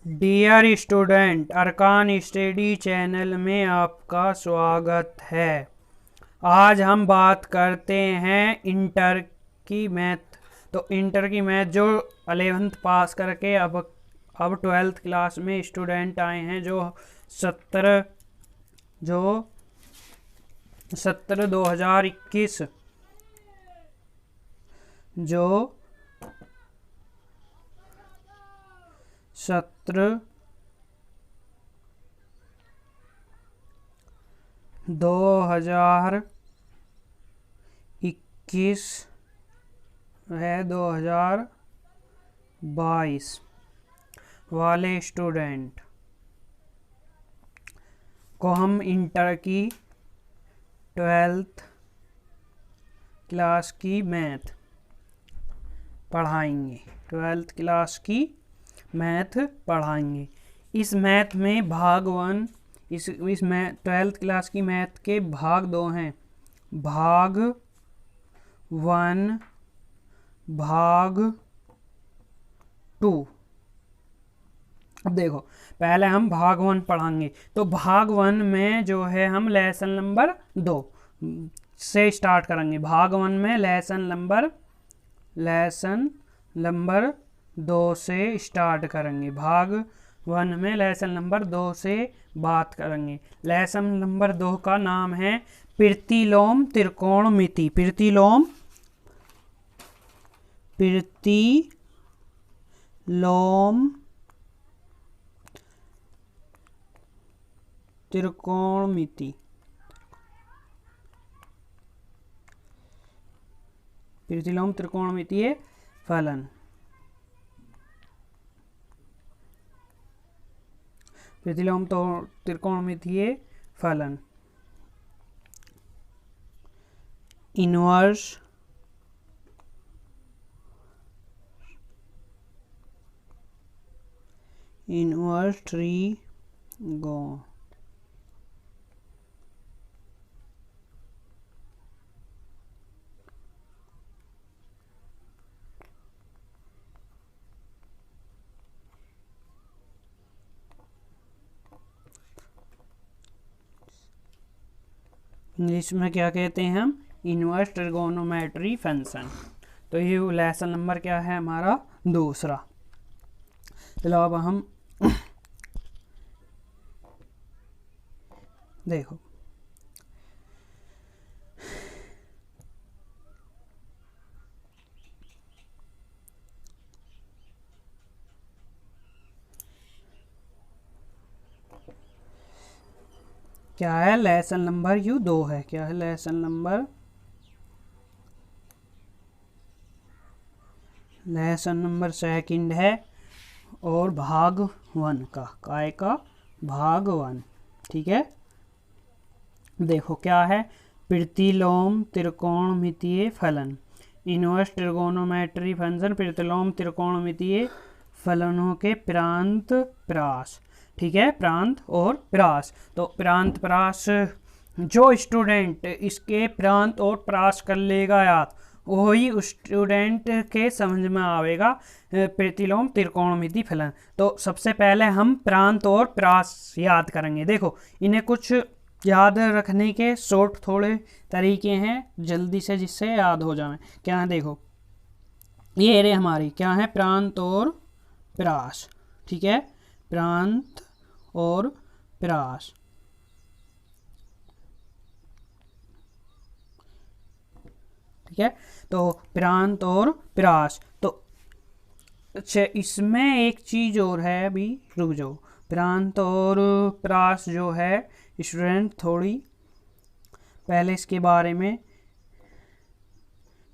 Dear student, अरकान study channel में आपका स्वागत है। आज हम बात करते हैं इंटर की मैथ। तो इंटर की मैथ जो 11th पास करके अब 12th क्लास में स्टूडेंट आए हैं, जो 2021 जो सत्र 2021 है 2022 वाले स्टूडेंट को हम इंटर की 12th क्लास की मैथ पढ़ाएंगे। 12th क्लास की मैथ पढ़ाएंगे। इस मैथ में भाग 1, इस मैथ 12th क्लास की मैथ के भाग 2 हैं। भाग 1, भाग 2। अब देखो, पहले हम भाग 1 पढ़ाएंगे। तो भाग 1 में जो है हम लेसन नंबर 2 से स्टार्ट करेंगे। भाग 1 में लेसन नंबर 2 से स्टार्ट करेंगे। भाग 1 में लेसन नंबर 2 से बात करेंगे। लेसन नंबर 2 का नाम है प्रतिलोम त्रिकोणमिति। प्रतिलोम त्रिकोणमिति। प्रतिलोम त्रिकोणमितीय फलन। प्रतिलोम तो त्रिकोणमितीय फलन। इनवर्स ट्रीगोन। इंग्लिश में क्या कहते हैं हम? Inverse trigonometry function. तो ये लेसन नंबर क्या है हमारा? दूसरा। चलो अब हम देखो, क्या है? लेसन नंबर 2 है। क्या है? लेसन नंबर सेकंड है। और भाग 1 का काय का भाग 1। ठीक है। देखो क्या है? प्रतिलोम त्रिकोणमितीय फलन। इनवर्स ट्रिगोनोमेट्री फंक्शन प्रतिलोम त्रिकोणमितीय फलनों के प्रांत प्रास। ठीक है, प्रांत और प्रास। तो प्रांत प्रास जो स्टूडेंट इसके प्रांत और प्रास कर लेगा याद, वही स्टूडेंट के समझ में आवेगा प्रतिलोम त्रिकोणमितीय फलन। तो सबसे पहले हम प्रांत और प्रास याद करेंगे। देखो, इन्हें कुछ याद रखने के शॉर्ट थोड़े तरीके हैं जल्दी से, जिससे याद हो जाए। क्या है? देखो, ये रे हमारी क्या है? प्रांत और प्रास। ठीक है, प्रांत और प्रास। ठीक है, तो प्रांत और प्रास। तो अच्छा, इसमें एक चीज और है, अभी रुक जाओ। प्रांत और प्रास जो है स्टूडेंट, थोड़ी पहले इसके बारे में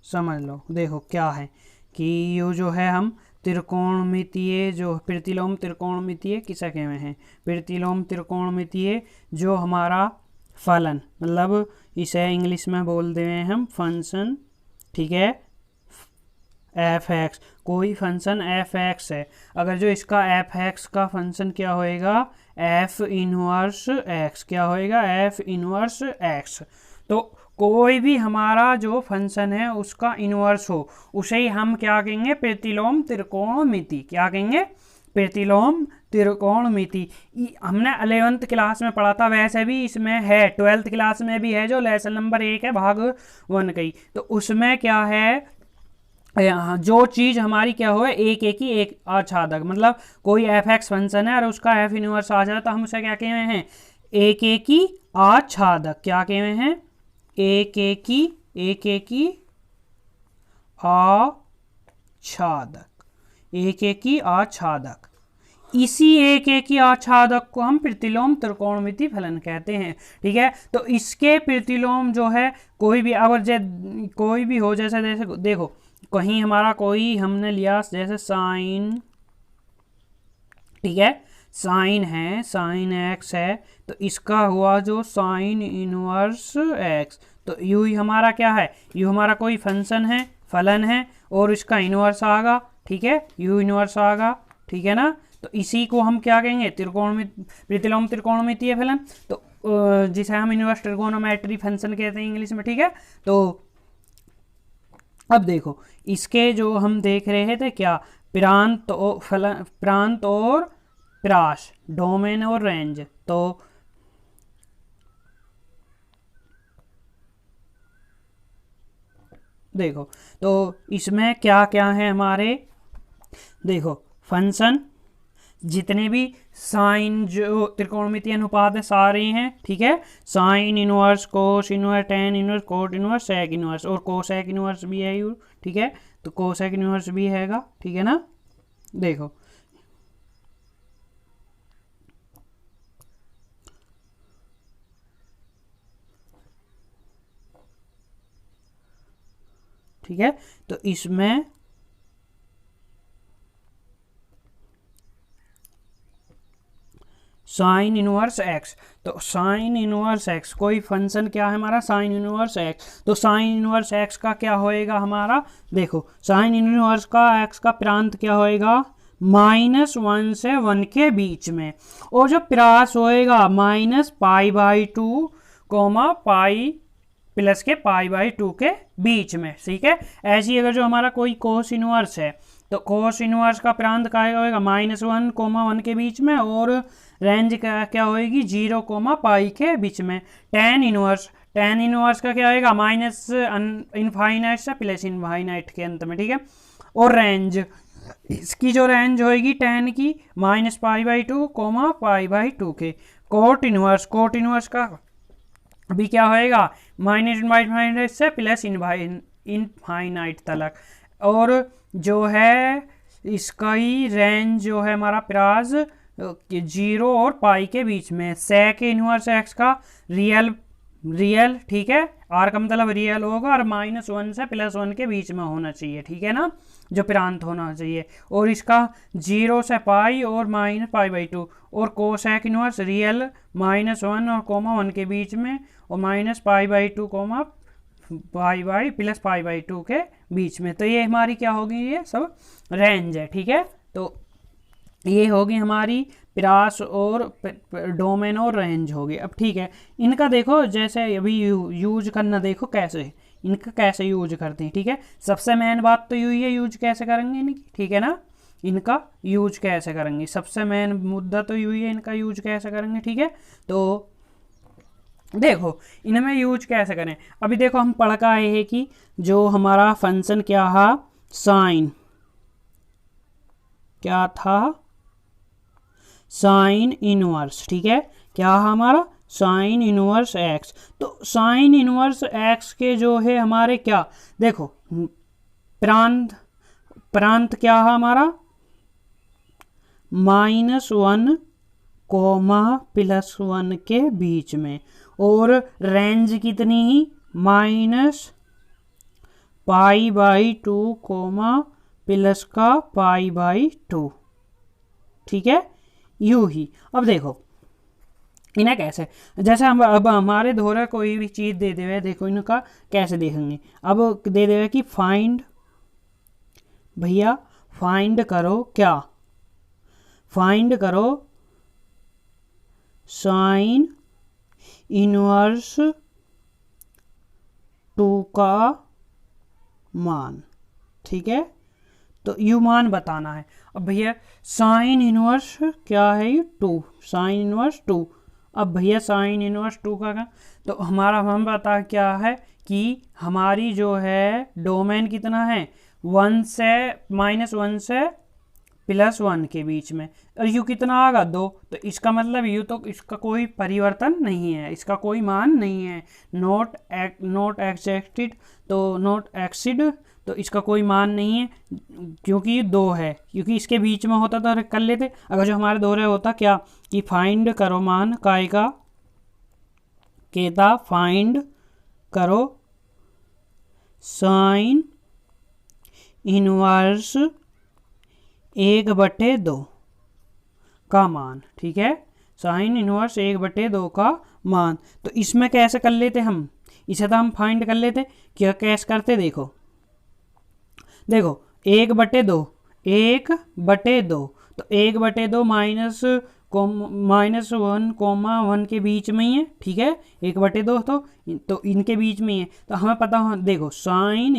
समझ लो। देखो क्या है कि ये जो है हम त्रिकोणमितीय जो प्रतिलोम त्रिकोणमितीय किसे कहते हैं? प्रतिलोम त्रिकोणमितीय जो हमारा फलन, मतलब इसे इंग्लिश में बोल दे हैं हम फंक्शन। ठीक है, एफ एक्स। कोई फंक्शन एफ एक्स है, अगर जो इसका एफ एक्स का फंक्शन क्या होएगा? F inverse x. क्या होएगा? F inverse x. तो कोई भी हमारा जो फंक्शन है उसका इनवर्स हो, उसे ही हम क्या कहेंगे? प्रतिलोम त्रिकोणमिति। क्या कहेंगे? प्रतिलोम त्रिकोणमिति। हमने 11th क्लास में पढ़ा था, वैसे भी इसमें है 12th क्लास में भी है, जो लेसन नंबर 1 है भाग 1 का ही। तो उसमें क्या है, यहाँ जो चीज़ हमारी क्या हो, एक एक ही एक आच्छादक, मतलब कोई एफ एक्स फंक्शन है और उसका एफ इनवर्स आ जाए तो हम उसे क्या कहे हैं, एक एक ही आच्छादक। क्या कहे हैं, एक एक ही आच्छादक, एक एक ही आच्छादक। इसी एक एक ही आच्छादक को हम प्रतिलोम त्रिकोणमिति फलन कहते हैं। ठीक है, तो इसके प्रतिलोम जो है कोई भी, अगर कोई भी हो, जैसे जैसे देखो कहीं हमारा कोई हमने लिया जैसे साइन, ठीक है, साइन है, साइन एक्स है, तो इसका हुआ जो साइन इनवर्स एक्स, तो यू ही हमारा क्या है, यू हमारा कोई फंक्शन है, फलन है, और इसका इनवर्स आगा। ठीक है, यू इनवर्स आगा। ठीक है ना, तो इसी को हम क्या कहेंगे, त्रिकोणमिति, प्रतिलोम त्रिकोणमितीय फलन, तो जिसे हम इनवर्स ट्रिगोनोमेट्री फंक्शन कहते हैं इंग्लिश में। ठीक है, तो अब देखो इसके जो हम देख रहे थे क्या, प्रांत और फलन, प्रांत और प्रास, डोमेन और रेंज। तो देखो, तो इसमें क्या क्या है हमारे, देखो फंक्शन, जितने भी साइन जो त्रिकोणमितीय अनुपात है सारे हैं। ठीक है, sine inverse, cos inverse, tan inverse, cot inverse, sec inverse, और कोसेक इनवर्स भी है यू। ठीक है, तो कोसेक इनवर्स भी हैगा। ठीक है ना, देखो ठीक है, तो इसमें साइन इनवर्स एक्स, तो साइन इनवर्स एक्स कोई फंक्शन क्या है हमारा, साइन इनवर्स एक्स, तो साइन इनवर्स एक्स का क्या होएगा हमारा, देखो साइन इनवर्स का एक्स का प्रांत क्या होएगा, -1 से 1 के बीच में, और जो प्रास होएगा -π/2 कोमा पाई प्लस के π/2 के बीच में। ठीक है, ऐसी अगर जो हमारा कोई कोस इनवर्स है, तो कोस इनवर्स का प्रांत क्या होएगा, -1 कोमा 1 के बीच में, और रेंज क्या होएगी 0 कोमा पाई के बीच में। टेन इनवर्स, टेन इनवर्स का क्या होएगा, माइनस इनफाइनाइट से प्लस इनफाइनाइट के अंत में। ठीक है, और रेंज, इसकी जो रेंज होएगी टेन की -π/2 कोमा π/2 के। कोट इनवर्स, कोट इनवर्स का भी क्या होएगा, -इनफाइनाइट से प्लस इनफाइनाइट तलक, और जो है इसका ही रेंज जो है हमारा प्राज 0 और पाई के बीच में। सेक इनवर्स एक्स का रियल, ठीक है, आर का मतलब रियल होगा, और -1 से +1 के बीच में होना चाहिए। ठीक है ना, जो प्रांत होना चाहिए, और इसका 0 से पाई और -π/2, और कोसेक इनवर्स रियल -1 और कोमा 1 के बीच में, और -π/2 कोमा π/2 के बीच में। तो ये हमारी क्या होगी, ये सब रेंज है। ठीक है, तो ये होगी हमारी प्रास और डोमेन और रेंज होगी। अब ठीक है, इनका देखो जैसे अभी यूज करना, देखो कैसे इनका कैसे यूज करते हैं। ठीक है, सबसे मेन बात तो यही है, यूज कैसे करेंगे इनकी। ठीक है ना, इनका यूज कैसे करेंगे, सबसे मेन मुद्दा तो यही है, इनका यूज कैसे करेंगे। ठीक है, तो देखो इनमें यूज कैसे करें। अभी देखो हम पढ़ का आए हैं कि जो हमारा फंक्शन क्या है, साइन क्या था, साइन इनवर्स। ठीक है, क्या हमारा साइन इनवर्स एक्स, तो साइन इनवर्स एक्स के जो है हमारे क्या, देखो प्रांत, प्रांत क्या है हमारा -1 कोमा +1 के बीच में, और रेंज कितनी ही -π/2 कोमा प्लस का π/2। ठीक है, यू ही। अब देखो इन्हें कैसे, जैसे हम अब हमारे द्वारा कोई भी चीज़ दे देवे, देखो इनका कैसे देखेंगे। अब दे देवे कि फाइंड, भैया फाइंड करो क्या, फाइंड करो साइन इनवर्स 2 का मान। ठीक है, तो यू मान बताना है। अब भैया साइन इनवर्स क्या है ये 2, साइन इनवर्स 2। अब भैया साइन इनवर्स 2 का क्या, तो हमारा हम पता क्या है कि हमारी जो है डोमेन कितना है 1 से -1 से +1 के बीच में, और यू कितना आएगा 2, तो इसका मतलब यू तो इसका कोई परिवर्तन नहीं है, इसका कोई मान नहीं है, नॉट एक्सेप्टेड, तो नॉट एक्सीड, तो इसका कोई मान नहीं है क्योंकि ये 2 है, क्योंकि इसके बीच में होता तो कर लेते। अगर जो हमारे दोहरे होता क्या कि फाइंड करो मान काय का कहता फाइंड करो साइन इनवर्स 1/2 का मान, ठीक है, साइन इनवर्स 1/2 का मान। तो इसमें कैसे कर लेते हम, इसे तो हम फाइंड कर लेते, क्या कैसे करते देखो 1/2, 1/2, तो 1/2 -1, के बीच में ही है, ठीक है, 1/2 तो इनके बीच में ही है। तो हमें पता हो देखो साइन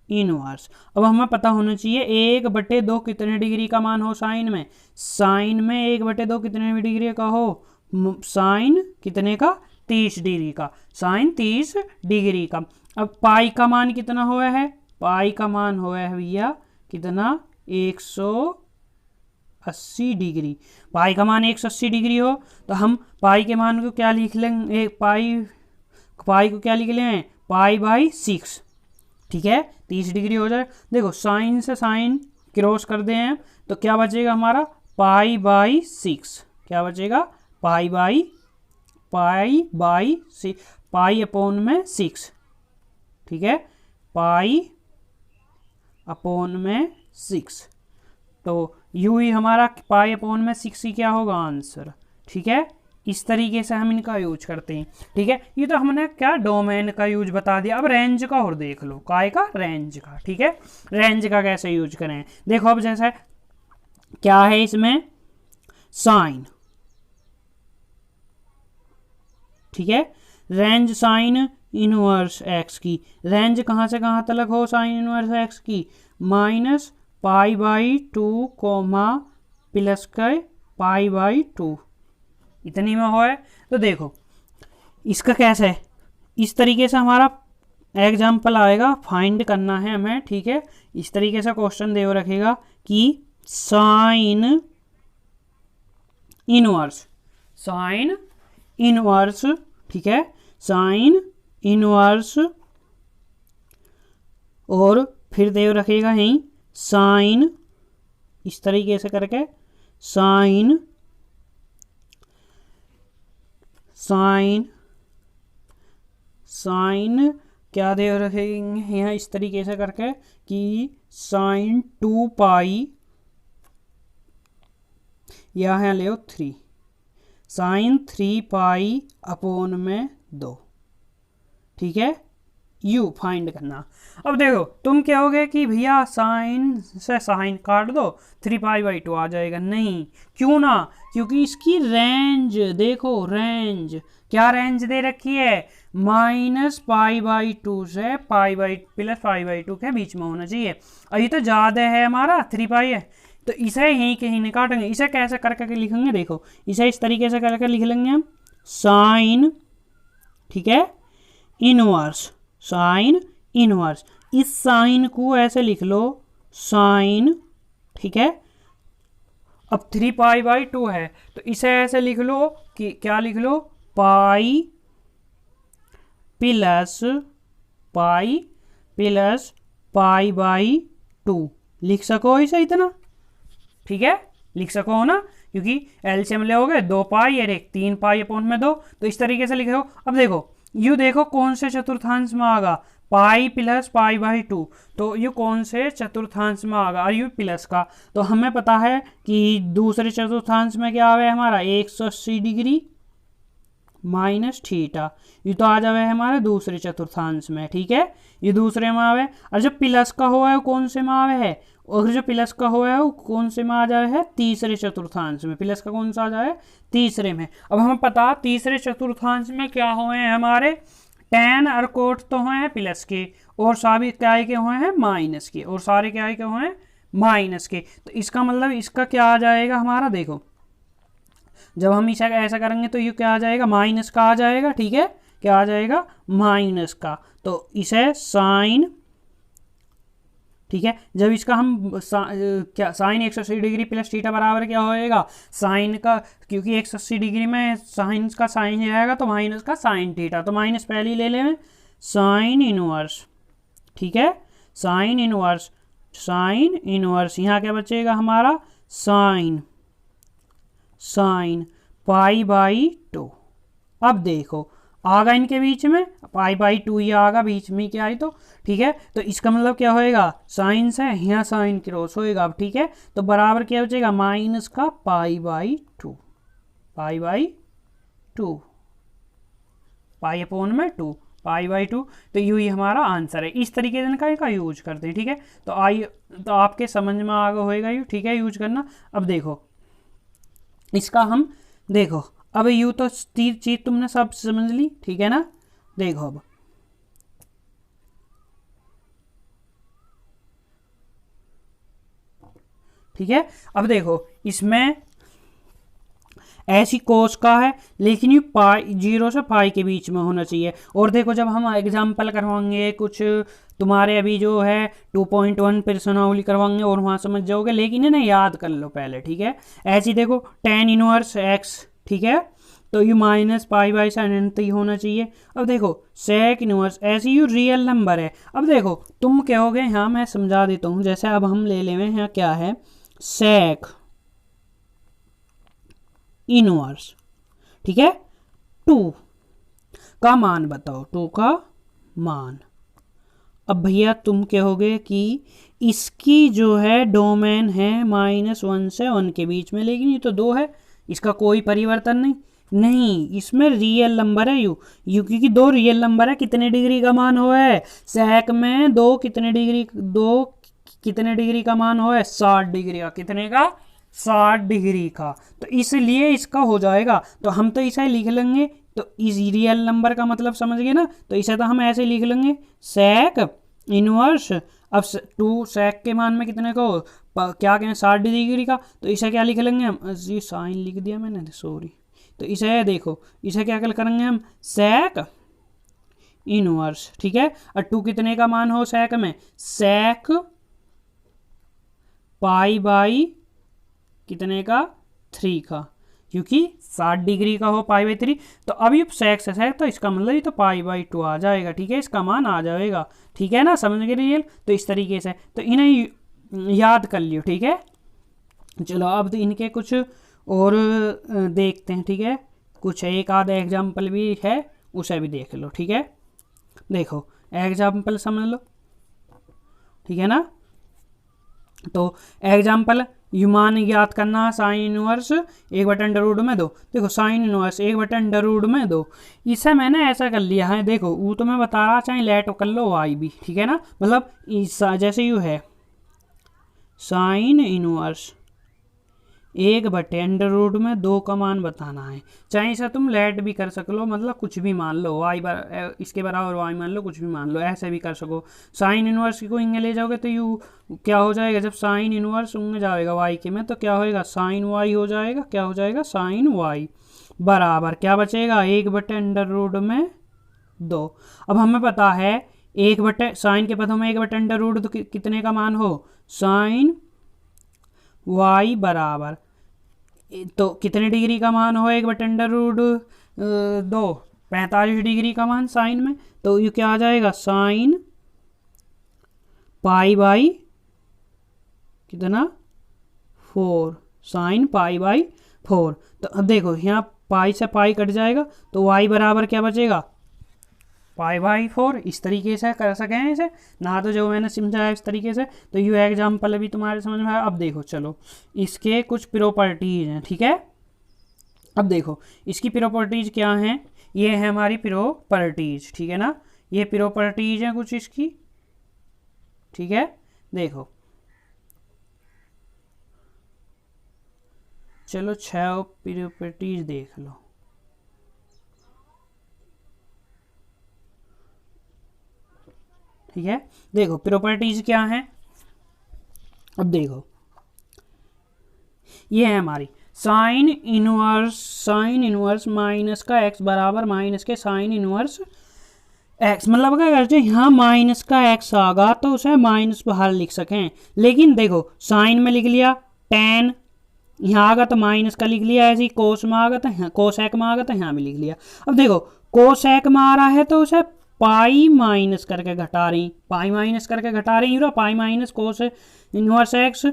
इनवर्स, अब हमें पता होना चाहिए 1/2 कितने डिग्री का मान हो साइन में, 1/2 कितने डिग्री का हो, साइन कितने का 30 डिग्री का, साइन 30 डिग्री का। अब पाई का मान कितना हुआ है, पाई का मान हुआ है भैया कितना 180 डिग्री, पाई का मान 180 डिग्री हो तो हम पाई के मान को क्या लिख लेंगे, पाई को क्या लिख लें π/6, ठीक है, 30 डिग्री हो जाए। देखो साइन से साइन क्रॉस कर दें हैं तो क्या बचेगा हमारा π/6, क्या बचेगा π/6, ठीक है, π/6, तो यू ही हमारा π/6 ही क्या होगा आंसर, ठीक है। इस तरीके से हम इनका यूज करते हैं, ठीक है। ये तो हमने क्या डोमेन का यूज बता दिया। अब रेंज का और देख लो, काय का रेंज का, ठीक है, रेंज का कैसे यूज करें देखो। अब जैसे क्या है इसमें साइन, ठीक है, रेंज साइन इनवर्स एक्स की, रेंज कहाँ से कहाँ तक हो साइन इनवर्स एक्स की, -π/2 +π/2 इतनी में हो है। तो देखो इसका कैसे है, इस तरीके से हमारा एग्जाम्पल आएगा, फाइंड करना है हमें, ठीक है। इस तरीके से क्वेश्चन दे रखेगा कि साइन इनवर्स, ठीक है, साइन इनवर्स, और फिर दे रखेगा यहीं साइन, इस तरीके से करके साइन क्या दे रखेंगे यहाँ इस तरीके से करके कि साइन 2π, यहाँ ले 3, साइन 3π/2, ठीक है, यू फाइंड करना। अब देखो तुम कहोगे कि भैया साइन से साइन काट दो 3π/2 आ जाएगा, नहीं, क्यों ना, क्योंकि इसकी रेंज देखो, रेंज क्या रेंज दे रखी है -π/2 से +π/2 के बीच में होना चाहिए। और ये तो ज़्यादा है हमारा 3π है, तो इसे यहीं कहीं निकालेंगे। इसे कैसे करके लिखेंगे देखो, इसे इस तरीके से करके लिख लेंगे हम साइन, ठीक है, इनवर्स, साइन इनवर्स, इस साइन को ऐसे लिख लो साइन, ठीक है। अब 3π/2 है तो इसे ऐसे लिख लो कि क्या लिख लो पाई प्लस π/2 लिख सको इसे इतना, ठीक है, लिख सको ना, क्योंकि एलसीएम ले होगे 2π और 3π/2, तो इस तरीके से लिखो। अब देखो यू देखो कौन से चतुर्थांश में आगा, पाई प्लस π/2, तो ये कौन से चतुर्थांश में आगा, और यू प्लस का, तो हमें पता है कि दूसरे चतुर्थांश में क्या आवे हमारा 180 डिग्री माइनस थीटा, ये तो आ जावे हमारे दूसरे चतुर्थांश में, ठीक है, ये दूसरे में आवे। और जो प्लस का हुआ है वो कौन से में आवे है, और जो प्लस का हुआ है वो कौन से में आ जाए है, तीसरे चतुर्थांश में, प्लस का कौन सा आ जाए तीसरे में। अब हमें पता तीसरे चतुर्थांश में क्या हुए हैं हमारे tan और cot तो हुए हैं प्लस के, और सभी क्या के हुए हैं माइनस के, और सारे क्या के हुए हैं माइनस के। तो इसका मतलब इसका क्या आ जाएगा हमारा, देखो जब हम इसे ऐसा करेंगे तो ये क्या आ जाएगा, माइनस का आ जाएगा। ठीक है, क्या आ जाएगा, माइनस का। तो इसे साइन, ठीक है, जब इसका हम क्या साइन 180 डिग्री प्लस थीटा बराबर क्या होएगा, साइन का, क्योंकि 180 डिग्री में साइन का साइन ही रहेगा तो माइनस का साइन थीटा, तो माइनस पहले ही ले लें, साइन इनवर्स। ठीक है, साइन इनवर्स, साइन इनवर्स, यहाँ क्या बचेगा हमारा, साइन, साइन पाई बाई 2। अब देखो आगा इनके बीच में पाई बाई 2 ही आगा बीच में क्या आई तो। ठीक है, तो इसका मतलब क्या होएगा, साइन से यहाँ साइन क्रॉस होएगा। अब ठीक है, तो बराबर क्या बचेगा, माइनस का pi by 2, pi by 2, pi upon में 2, पाई बाई 2। तो यू ही हमारा आंसर है। इस तरीके से का यूज करते हैं। ठीक है, तो आई तो आपके समझ में आगे होएगा यू। ठीक है, यूज करना। अब देखो इसका हम देखो, अब यू तो तीन चीज तुमने सब समझ ली। ठीक है ना, देखो अब ठीक है, अब देखो इसमें ऐसी कोस का है, लेकिन ये पाई 0 से पाई के बीच में होना चाहिए। और देखो जब हम एग्जाम्पल करवाएंगे कुछ तुम्हारे अभी जो है 2.1 प्रश्नावली करवाएंगे और वहाँ समझ जाओगे, लेकिन है ना याद कर लो पहले। ठीक है, ऐसी देखो tan इनवर्स x, ठीक है, तो ये माइनस पाई बाई अनंत ही होना चाहिए। अब देखो सेक इनवर्स, ऐसी यू रियल नंबर है। अब देखो तुम कहोगे, यहाँ मैं समझा देता हूँ, जैसे अब हम ले लेंगे यहाँ क्या है, सेक इनवर्स, ठीक है, 2 का मान बताओ, 2 का मान। अब भैया तुम कहोगे कि इसकी जो है डोमेन है -1 से 1 के बीच में, लेकिन ये तो 2 है, इसका कोई परिवर्तन नहीं। नहीं, इसमें रियल नंबर है यू क्योंकि 2 रियल नंबर है। कितने डिग्री का मान हो है, सेक में 2 कितने डिग्री, 2 कितने डिग्री का मान हो है, 60 डिग्री का। कितने का, 60 डिग्री का। तो इसलिए इसका हो जाएगा, तो हम तो इसे लिख लेंगे, तो इस रियल नंबर का मतलब समझ गए ना, तो इसे तो हम ऐसे लिख लेंगे सेक इनवर्स। अब 2 सेक के मान में कितने को क्या कहें, 60 डिग्री का, तो इसे क्या लिख लेंगे हम, ये साइन लिख दिया मैंने, सॉरी। तो इसे देखो, इसे क्या करेंगे हम, सेक इनवर्स। ठीक है, और 2 कितने का मान हो सेक में, सेक पाई बाई कितने का, 3 का, क्योंकि 60 डिग्री का हो पाई बाई 3। तो अब ये सेक्स है तो इसका मतलब ये तो पाई बाई 2 आ जाएगा। ठीक है, इसका मान आ जाएगा। ठीक है ना, समझ गए रियल। तो इस तरीके से तो इन्हें याद कर लियो। ठीक है, चलो अब तो इनके कुछ और देखते हैं। ठीक है, कुछ एक आधा एग्जाम्पल भी है, उसे भी देख लो। ठीक है, देखो एग्जाम्पल समझ लो। ठीक है ना, तो एग्जाम्पल यू मान याद करना, साइन इनवर्स 1/√2। देखो साइन इनवर्स 1/√2, इसे मैंने ऐसा कर लिया है। देखो वो तो मैं बता रहा, चाहे लेट कर लो वाई भी। ठीक है ना, मतलब जैसे यू है साइन इनवर्स 1/√2 का मान बताना है। चाहे इसे तुम लेट भी कर सक लो, मतलब कुछ भी मान लो, वाई इसके बराबर वाई मान लो, कुछ भी मान लो, ऐसे भी कर सको। साइन इनवर्स को इंगे ले जाओगे तो यू क्या हो जाएगा, जब साइन इनवर्स उंगे जाएगा वाई के में, तो क्या होएगा, साइन वाई हो जाएगा। क्या हो जाएगा, साइन वाई बराबर क्या बचेगा, 1/√2। अब हमें पता है साइन के पदों में 1/√2 कितने का मान हो, साइन वाई बराबर, तो कितने डिग्री का मान हो 1/√2, 45 डिग्री का मान साइन में। तो ये क्या आ जाएगा, साइन पाई बाई कितना, 4, साइन पाई बाई 4। तो अब देखो यहाँ पाई से पाई कट जाएगा, तो वाई बराबर क्या बचेगा, पाई बाई 4। इस तरीके से कर सके हैं इसे ना, तो जो मैंने समझाया इस तरीके से। तो यू एग्जाम्पल अभी तुम्हारे समझ में आया। अब देखो चलो इसके कुछ प्रॉपर्टीज हैं। ठीक है, अब देखो इसकी प्रॉपर्टीज क्या हैं, ये है हमारी प्रॉपर्टीज। ठीक है ना, ये प्रॉपर्टीज हैं कुछ इसकी। ठीक है, देखो चलो 6 प्रॉपर्टीज देख लो। ठीक है। देखो प्रॉपर्टीज क्या है, अब देखो ये है हमारी साइन इनवर्स माइनस का एक्स बराबर माइनस के साइन इनवर्स एक्स, मतलब अगर करते यहाँ माइनस का एक्स आगा तो उसे माइनस बाहर लिख सकें, लेकिन देखो साइन में लिख लिया, टेन यहाँ आगा तो माइनस का लिख लिया, ऐसे ही कोस में आगा तो यहाँ, कोसेक में आगा तो यहाँ भी लिख लिया। अब देखो कोसेक में आ रहा है तो उसे पाई माइनस करके घटा रही, पाई माइनस करके घटा रही, pi minus cos inverse x.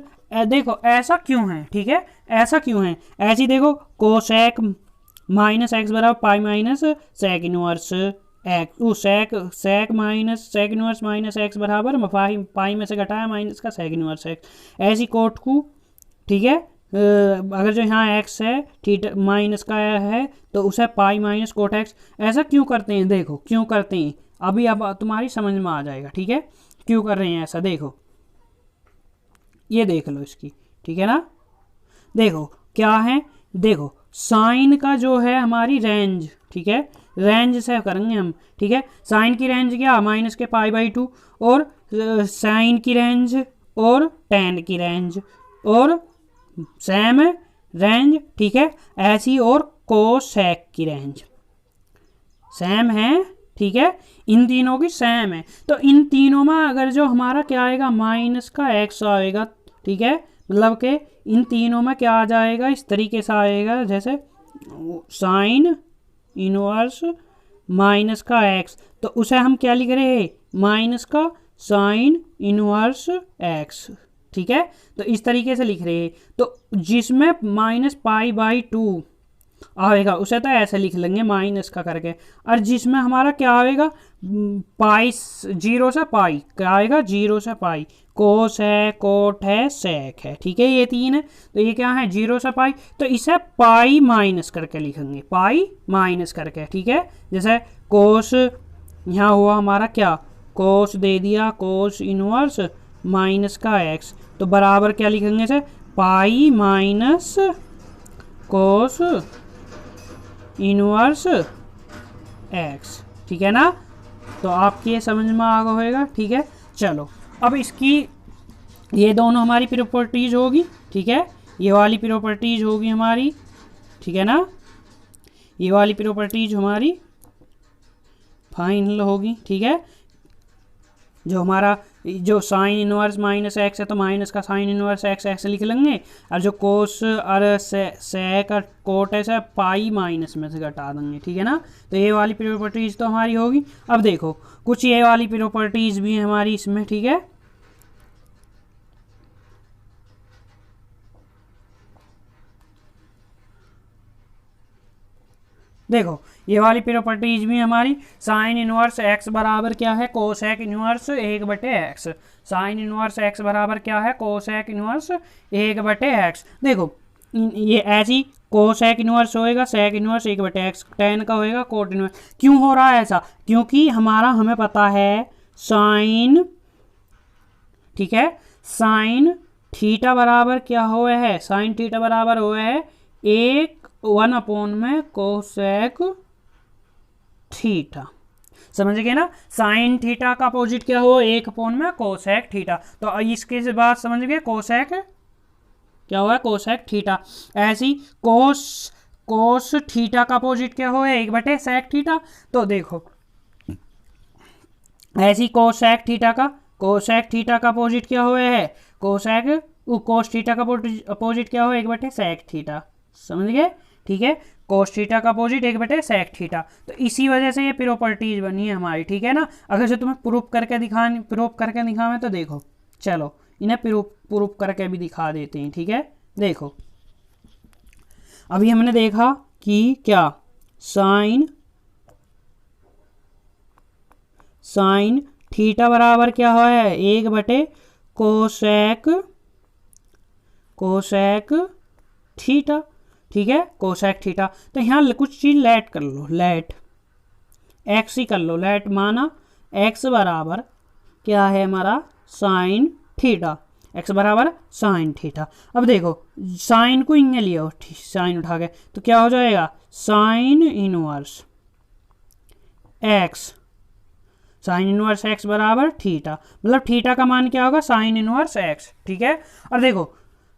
देखो ऐसा क्यों है, ठीक है, ऐसा क्यों है, ऐसी देखो कोसेक माइनस एक्स बराबर pi minus sec inverse X, sec minus sec inverse minus X बराबर पाई में से घटाया माइनस का सेक इनवर्स एक्स, ऐसी कोट को, ठीक है। अगर जो यहाँ एक्स है थीटा माइनस का है तो उसे पाई माइनस कोट एक्स, ऐसा क्यों करते हैं, देखो क्यों करते हैं, अभी अब तुम्हारी समझ में आ जाएगा, ठीक है, क्यों कर रहे हैं ऐसा। देखो ये देख लो इसकी, ठीक है ना। देखो क्या है, देखो साइन का जो है हमारी रेंज, ठीक है, रेंज से करेंगे हम, ठीक है। साइन की रेंज क्या, माइनस के पाई बाई 2, और साइन की रेंज और टेन की रेंज और सेम रेंज, ठीक है, ऐसी और कोसेक की रेंज सेम है, ठीक है, इन तीनों की सेम है। तो इन तीनों में अगर जो हमारा क्या आएगा माइनस का एक्स आएगा, ठीक है, मतलब कि इन तीनों में क्या आ जाएगा, इस तरीके से आएगा जैसे साइन इनवर्स माइनस का एक्स, तो उसे हम क्या लिख रहे हैं, माइनस का साइन इनवर्स एक्स, ठीक है, तो इस तरीके से लिख रहे हैं। तो जिसमें माइनस पाई बाई 2 आएगा उसे तो ऐसे लिख लेंगे माइनस का करके, और जिसमें हमारा क्या आएगा पाई, जीरो से पाई क्या आएगा, जीरो से पाई, कोस है, कोट है, सेक है, ठीक है, ये तीन है, तो ये क्या है जीरो से पाई, तो इसे पाई माइनस करके लिखेंगे, पाई माइनस करके, ठीक है। जैसे कोस यहाँ हुआ हमारा क्या, कोस दे दिया कोस इनवर्स माइनस का एक्स, तो बराबर क्या लिखेंगे से pi minus cos inverse x, ठीक है ना। तो आपकी ये समझ में आ गया होगा, ठीक है। चलो अब इसकी ये दोनों हमारी प्रॉपर्टीज होगी, ठीक है, ये वाली प्रॉपर्टीज होगी हमारी, ठीक है ना, ये वाली प्रॉपर्टीज हमारी फाइनल होगी, ठीक है। जो हमारा जो साइन इनवर्स माइनस एक्स है तो माइनस का साइन इनवर्स एक्स ऐसे लिख लेंगे, और जो कोस और सेक और कोट है सब पाई माइनस में से घटा देंगे, ठीक है ना। तो ये वाली प्रॉपर्टीज तो हमारी होगी। अब देखो कुछ ये वाली प्रॉपर्टीज भी हैं हमारी इसमें, ठीक है। देखो ये वाली प्रॉपर्टीज भी हमारी, साइन इनवर्स एक्स बराबर क्या है, cosec inverse 1/x, sine inverse x बराबर क्या है, कोसेक इनवर्स 1/x। देखो ये ऐसी कोसेक इनवर्स होएगा, सेक इनवर्स 1/x, टेन का होएगा कोट इनवर्स। क्यों हो रहा है ऐसा, क्योंकि हमारा हमें पता है साइन, ठीक है, साइन थीटा बराबर क्या हुआ है, साइन थीटा बराबर हुआ है 1/1 में कोसेक थीटा, समझ गए ना। साइन थीटा का अपोजिट क्या हो, 1/1 में कोसेक थीटा, तो इसके बाद समझ गए कोसेक क्या हुआ है, कोसेक थीटा। ऐसी कोस थीटा का अपोजिट क्या हो, 1/सेक थीटा। तो देखो ऐसी कोसेक थीटा का अपोजिट क्या हुआ है, कोसेक, कोस थीटा का अपोजिट क्या हो, 1/सेक थीटा, समझ गए, ठीक है। कोस थीटा का अपोजिट 1/सेक थीटा, तो इसी वजह से ये प्रॉपर्टीज बनी है हमारी, ठीक है ना। अगर से तुम्हें प्रूफ करके दिखावें तो देखो, चलो इन्हें प्रूफ करके भी दिखा देते हैं, ठीक है। देखो अभी हमने देखा कि क्या साइन थीटा बराबर क्या है, 1/कोसेक थीटा, ठीक है, कोसेक थीटा। तो यहाँ कुछ चीज़ लेट कर लो, लेट एक्स ही कर लो, लेट माना एक्स बराबर क्या है हमारा साइन थीटा, एक्स बराबर साइन थीटा। अब देखो साइन को इन्हें लियो, साइन उठा के, तो क्या हो जाएगा sine inverse x sine inverse x बराबर थीटा, मतलब थीटा का मान क्या होगा, साइन इनवर्स एक्स। ठीक है, और देखो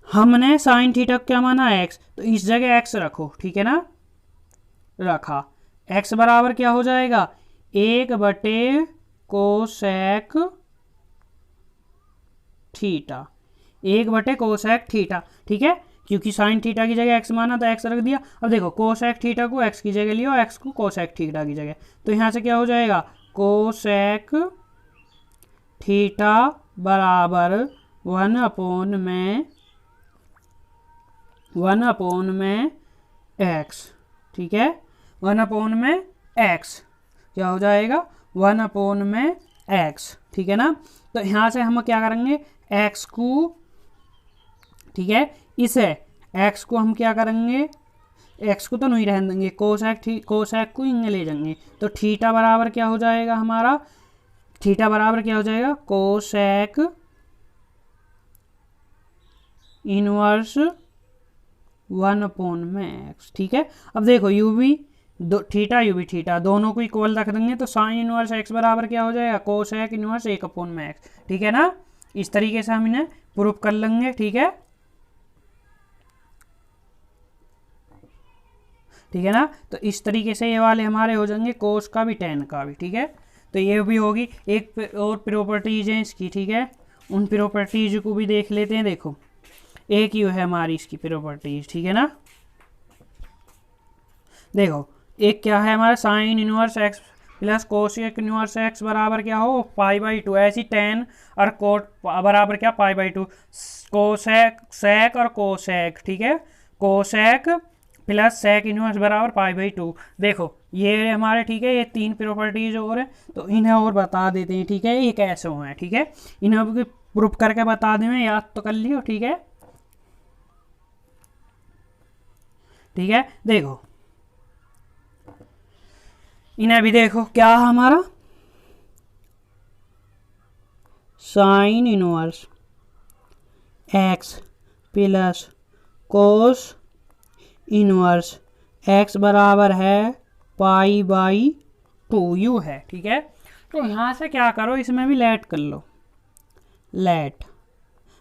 हमने साइन थीटा क्या माना, एक्स, तो इस जगह एक्स रखो। ठीक है ना, रखा, एक्स बराबर क्या हो जाएगा, 1 कोसेक थीटा, 1 थीटा। ठीक है, क्योंकि साइन थीटा की जगह एक्स माना तो एक्स रख दिया। अब देखो कोसेक थीटा को एक्स की जगह लियो, एक्स को कोसेक थीटा की जगह, तो यहाँ से क्या हो जाएगा, कोसेक थीटा बराबर 1/में एक्स। ठीक है, 1/में एक्स क्या हो जाएगा, 1/में एक्स। ठीक है ना, तो यहाँ से हम क्या करेंगे, एक्स को, ठीक है, इसे एक्स को हम क्या करेंगे, एक्स को तो नहीं रहने देंगे, कोसेक को इंगे ले जाएंगे, तो थीटा बराबर क्या हो जाएगा हमारा, थीटा बराबर क्या हो जाएगा, कोसेक इनवर्स 1/में एक्स। ठीक है, अब देखो यू भी थीटा यू भी थीटा दोनों को इक्वल रख देंगे, तो साइन इनवर्स एक्स बराबर क्या हो जाएगा, कोसेक इनवर्स 1/में एक्स। ठीक है ना, इस तरीके से हम इन्हें प्रूफ कर लेंगे। ठीक है, ठीक है ना, तो इस तरीके से ये वाले हमारे हो जाएंगे, कोस का भी टेन का भी। ठीक है, तो ये भी होगी, एक और प्रॉपर्टीज है इसकी। ठीक है, उन प्रॉपर्टीज को भी देख लेते हैं। देखो एक ही है हमारी इसकी प्रॉपर्टीज। ठीक है ना, देखो एक क्या है हमारा, sine inverse x plus cosec inverse x बराबर क्या हो, π/2, ऐसी टेन और कोट बराबर क्या, π/2, कोसेक सेक और कोसेक। ठीक है, कोसेक प्लस सेक इनवर्स बराबर π/2। देखो ये हमारे, ठीक है, ये 3 प्रॉपर्टीज और है, तो इन्हें और बता देते हैं। ठीक है, ये कैसे हुए हैं, ठीक है, इन्हें प्रूफ करके बता दें, याद तो कर लियो। ठीक है, ठीक है, देखो इन्हें भी देखो, क्या हमारा sine inverse x plus cos inverse x बराबर है π/2 है। ठीक है, तो यहाँ से क्या करो, इसमें भी लेट कर लो, लेट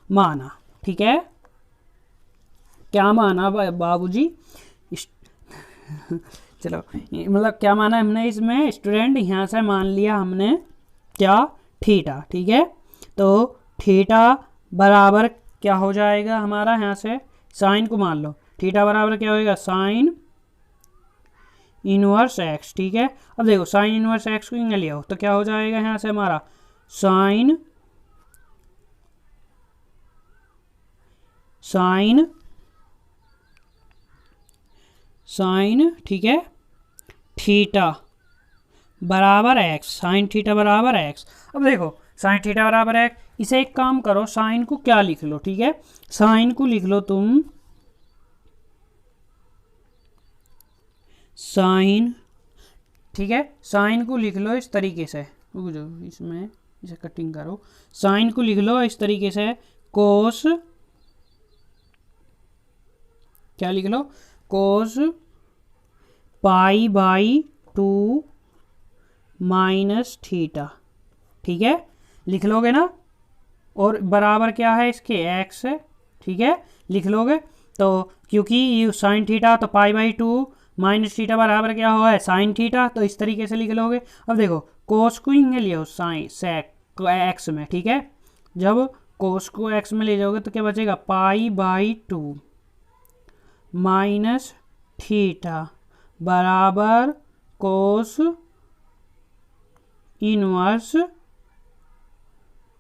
माना। ठीक है, क्या माना बाबूजी, चलो मतलब क्या माना हमने इसमें, स्टूडेंट यहाँ से मान लिया हमने क्या, थीटा। ठीक है, तो थीटा बराबर क्या हो जाएगा हमारा, यहाँ से साइन को मान लो, थीटा बराबर क्या होएगा, साइन इनवर्स एक्स। ठीक है, अब देखो साइन इनवर्स एक्स को इंगे लिया हो तो क्या हो जाएगा, यहाँ से हमारा साइन ठीक है, थीटा बराबर एक्स, साइन थीटा बराबर एक्स। अब देखो साइन थीटा बराबर एक्स, इसे एक काम करो, साइन को क्या लिख लो, ठीक है, साइन को लिख लो तुम साइन। ठीक है, साइन को लिख लो इस तरीके से, रुक जाओ इसमें इसे कटिंग करो, साइन को लिख लो इस तरीके से, कोस, क्या लिख लो, कोस π/2 माइनस थीटा। ठीक है, लिख लोगे ना, और बराबर क्या है इसके, एक्स है। ठीक है, लिख लोगे, तो क्योंकि ये साइन थीटा तो π/2 माइनस थीटा बराबर क्या हुआ है, साइन थीटा, तो इस तरीके से लिख लोगे। अब देखो कोस को इंगे लियो साइन सेक को एक्स में। ठीक है, जब कोस को एक्स में ले जाओगे तो क्या बचेगा, π/2 माइनस थीटा बराबर कोस इनवर्स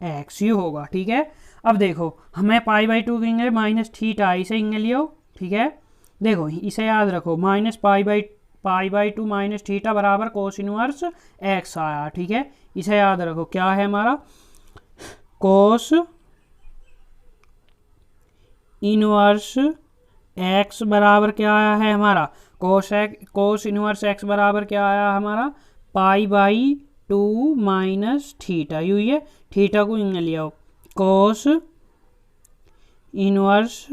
एक्स, ये होगा। ठीक है, अब देखो हमें π/2 इंगे माइनस थीटा, इसे इंगे लियो। ठीक है, देखो इसे याद रखो, माइनस π/2 माइनस थीटा बराबर कोस इनवर्स एक्स आया। ठीक है, इसे याद रखो, क्या है हमारा, कोस इनवर्स एक्स बराबर क्या आया है हमारा, कोस इनवर्स एक्स बराबर क्या आया हमारा, π/2 माइनस थीटा, यू ये थीटा को इंगे लिया, cos inverse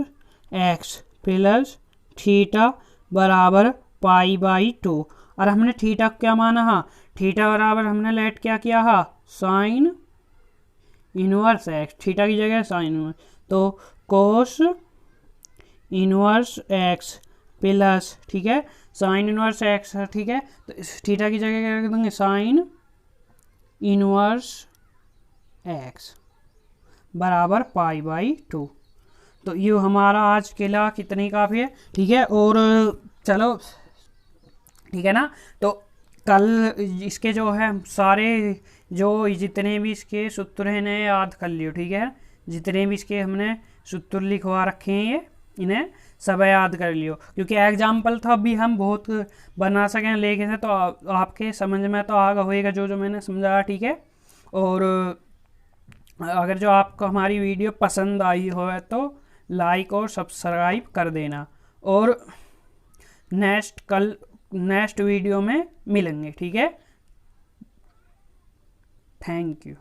x plus theta बराबर π/2। और हमने थीटा क्या माना, हाँ थीटा बराबर हमने लेट क्या किया, हाँ साइन इनवर्स एक्स, थीटा की जगह साइन इनवर्स, तो कोस इनवर्स एक्स प्लस, ठीक है साइन इनवर्स एक्स, ठीक है तो थीटा की जगह क्या कर देंगे, साइन इनवर्स एक्स बराबर π/2। तो ये हमारा आज के लिए कितनी काफ़ी है, ठीक है। और चलो ठीक है ना, तो कल इसके जो है सारे जो जितने भी इसके सूत्र हैं इन्हें याद कर लियो, ठीक है। जितने भी इसके हमने सूत्र लिखवा रखे हैं ये इन्हें सब याद कर लियो, क्योंकि एग्जाम्पल तो अभी हम बहुत बना सकें लेके थे, तो आपके समझ में तो आगा होएगा जो जो मैंने समझाया, ठीक है। और अगर जो आपको हमारी वीडियो पसंद आई हो तो लाइक और सब्सक्राइब कर देना, और नेक्स्ट वीडियो में मिलेंगे, ठीक है। Thank you.